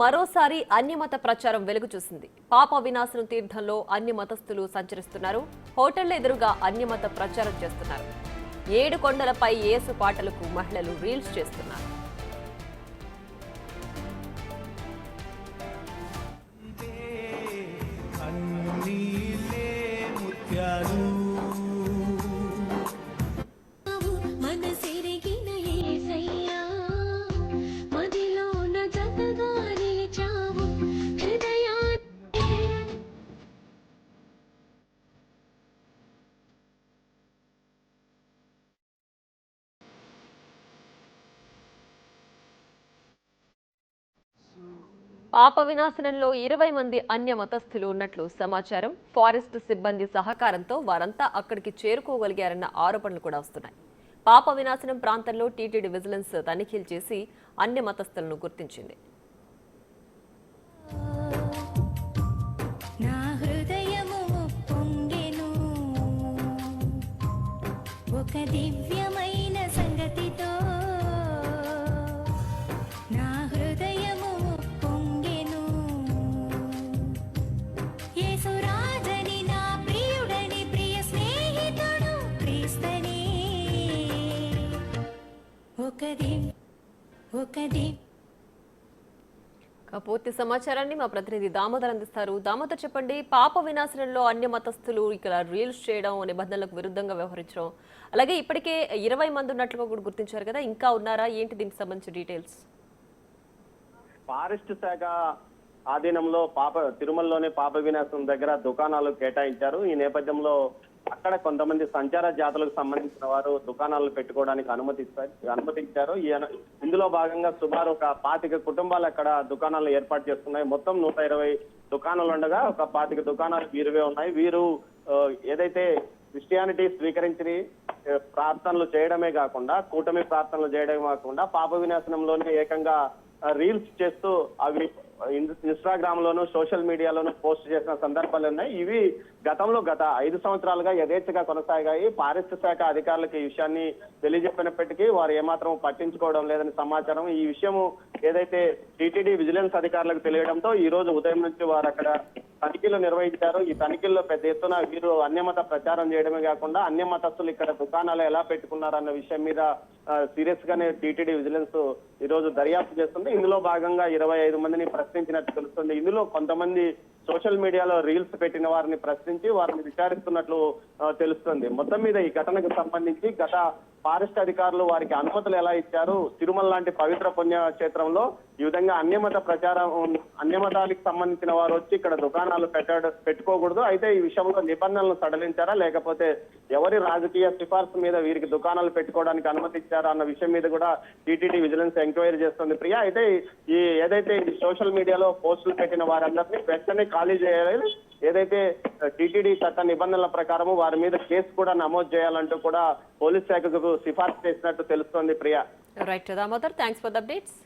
మరోసారి అన్యమత ప్రచారం వెలుగు చూసింది. పాప వినాశనం తీర్థంలో అన్ని మతస్థులు సంచరిస్తున్నారు. హోటళ్ల ఎదురుగా అన్యమత ప్రచారం చేస్తున్నారు. 7 కొండలపై యేసు పాటలకు మహిళలు రీల్స్ చేస్తున్నారు. పాప వినాశనంలో 20 మంది అన్య మతస్థులు ఉన్నట్లు సమాచారం. ఫారెస్ట్ సిబ్బంది సహకారంతో వారంతా అక్కడికి చేరుకోగలిగారన్న ఆరోపణలు కూడా వస్తున్నాయి. పాప వినాశనం ప్రాంతంలో టీటీడీ విజిలెన్స్ తనిఖీలు చేసి అన్య మతస్థులను గుర్తించింది. దివ్యమైన సంగతితో నా హృదయము పొంగెను. యేసురాజని నా ప్రియుడని ప్రియ స్నేహితుడు క్రీస్తనే. పూర్తి సమాచారాన్ని మా ప్రతినిధి దామోదర్ అందిస్తారు. దామోదర్, చెప్పండి, పాప వినాశనంలో అన్య మతస్థులు ఇక్కడ రీల్స్ చేయడం, నిబంధనలకు విరుద్ధంగా వ్యవహరించడం, అలాగే ఇప్పటికే 20 మంది ఉన్నట్లుగా కూడా గుర్తించారు కదా, ఇంకా ఉన్నారా? ఏంటి దీనికి సంబంధించిన డీటెయిల్స్? ఫారెస్ట్ శాఖ ఆధీనంలో తిరుమలలోని పాప వినాశనం దగ్గర దుకాణాలు కేటాయించారు. ఈ నేపథ్యంలో అక్కడ కొంతమంది సంచార జాతులకు సంబంధించిన వారు దుకాణాలు పెట్టుకోవడానికి అనుమతించారు. ఇందులో భాగంగా సుమారు ఒక 25 కుటుంబాలు అక్కడ దుకాణాలు ఏర్పాటు చేస్తున్నాయి. మొత్తం 120 దుకాణాలు ఉండగా ఒక 25 దుకాణాలు వీరివే ఉన్నాయి. వీరు ఏదైతే క్రిస్టియానిటీ స్వీకరించి ప్రార్థనలు చేయడమే కాకుండా, కూటమి ప్రార్థనలు చేయడమే కాకుండా పాప వినాశనంలోనే ఏకంగా రీల్స్ చేస్తూ అవి ఇన్స్టాగ్రామ్ లోను సోషల్ మీడియాలోను పోస్ట్ చేసిన సందర్భాలు ఉన్నాయి. ఇవి గత 5 సంవత్సరాలుగా యథేచ్ఛగా కొనసాగాయి. ఫారెస్ట్ శాఖ అధికారులకు ఈ విషయాన్ని తెలియజెప్పినప్పటికీ వారు ఏమాత్రం పట్టించుకోవడం లేదని సమాచారం. ఈ విషయము ఏదైతే టీటీడీ విజిలెన్స్ అధికారులకు తెలియడంతో ఈ రోజు ఉదయం నుంచి వారు అక్కడ తనిఖీలు నిర్వహించారు. ఈ తనిఖీల్లో పెద్ద ఎత్తున వీరు అన్యమత ప్రచారం చేయడమే కాకుండా అన్యమతస్తులు ఇక్కడ దుకాణాలు ఎలా పెట్టుకున్నారన్న విషయం మీద సీరియస్ గానే టీటీడీ విజిలెన్స్ ఈ రోజు దర్యాప్తు చేస్తుంది. ఇందులో భాగంగా 25 మందిని ప్రశ్నించినట్టు తెలుస్తుంది. ఇందులో కొంతమంది సోషల్ మీడియాలో రీల్స్ పెట్టిన వారిని ప్రశ్నించి వారిని విచారిస్తున్నట్లు తెలుస్తుంది. మొత్తం మీద ఈ ఘటనకు సంబంధించి గత ఫారెస్ట్ అధికారులు వారికి అనుమతులు ఎలా ఇచ్చారు, తిరుమల లాంటి పవిత్ర పుణ్యక్షేత్రంలో ఈ విధంగా అన్యమతాలకు సంబంధించిన వారు వచ్చి ఇక్కడ దుకాణాలు పెట్టుకోకూడదు, అయితే ఈ విషయంలో నిబంధనలు సడలించారా లేకపోతే ఎవరి రాజకీయ సిఫార్సు మీద వీరికి దుకాణాలు పెట్టుకోవడానికి అనుమతి ఇచ్చారా అన్న విషయం మీద కూడా టీటీడీ విజిలెన్స్ ఎంక్వైరీ చేస్తుంది. ప్రియా, అయితే ఏదైతే సోషల్ మీడియాలో పోస్టులు పెట్టిన వారందరినీ వెంటనే ఖాళీ చేయాలి, ఏదైతే టీటీడీ చట్ట నిబంధనల ప్రకారము వారి మీద కేసు కూడా నమోదు చేయాలంటూ కూడా పోలీస్ శాఖకు సిఫార్సు చేసినట్టు తెలుస్తోంది. Priya. Right Damodar, thanks for the updates.